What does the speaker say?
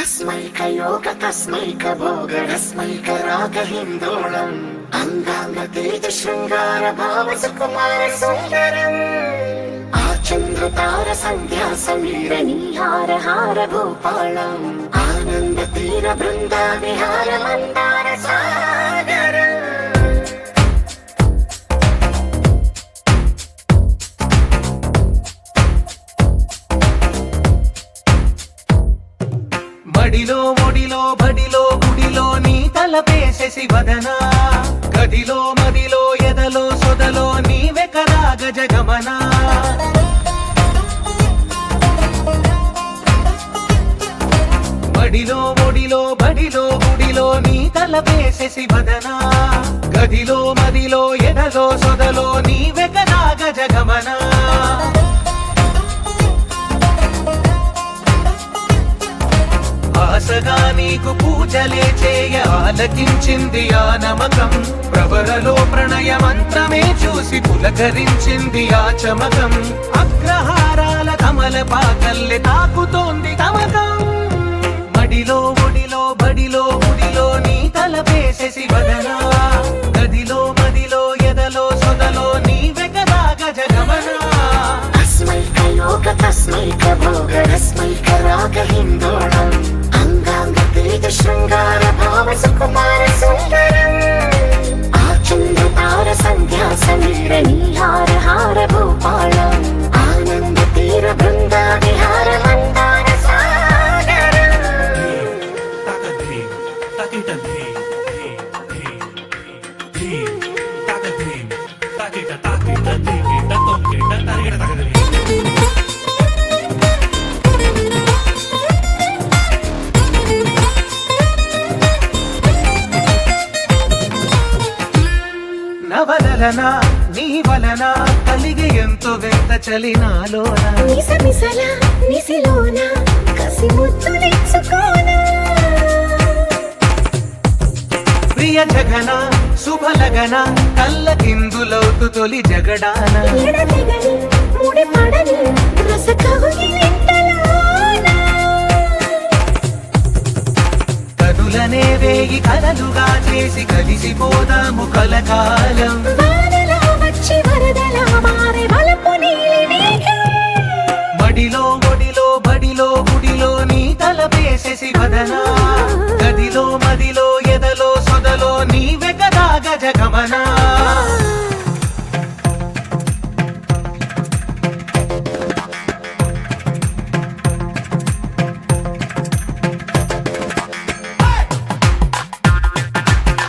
अस्मैकयोग तस्मैक भोग रस्मैक राग हिन्दोळम् अंगांग तेज शृंगार भाव सुकुमार सुंदरम् आचंद्र तार संध्या समीर नीहार हार भूपालम् आनंद तीर बृंदा विहार मंदार सागर మడిలో ఒడిలో బడిలో గుడిలో నీ తలపేసేసి వదనా గదిలో మదిలో ఎదలో సొదలో నీవే కదా గజగమనా మడిలో ఒడిలో బడిలో గుడిలో నీ తలపేసేసి వదనా గదిలో మదిలో ఎదలో సొదలో నీవే కదా గజగమనా ఆశగా నీకు పూజలే చేయ ఆలకించింది ఆ నమకం ప్రవరలో ప్రణయ మంత్రమే చూసి పులకరించింది ఆ చమకం అగ్రహారాల కమల పాకల్లె తాకుతోంది తమకం మడిలో ఒడిలో బడిలో గుడిలో నీ తలపేసేసి వదనా గదిలో మదిలో ఎదలో సొదలో నీవే కదా గజగమనా अस्मैक योग तस्मैक भोग रस्मैक राग हिन्दोळम् अंगांग तेज शृंगार भाव सुकुमार सुंदरम् आचंद्र तार संध्या समीर नीहार हार भूपालम् आनंद तीर बृंदा विहार मंदार सागर నవలనా నీ వలన కలిగి ఎంతో వెంత చలినాలోన నిసమిసల నిసిలోన కసి ముద్దులిచ్చుకోన ప్రియ జగన శుభలగన కళ్ళకిందులవుతు తొలి జగడాన ఎడతెగని ముడి పడని రస కౌగిలింతలోన కనులనే వేగి కలలుగా చేసి కలిసిపోదాము కలకాలం వానలా వచ్చి వరదలా మారే వలపు నీలి మేఘం మడిలో ఒడిలో బడిలో గుడిలో నీ తలపేసేసి వదనా గదిలో మదిలో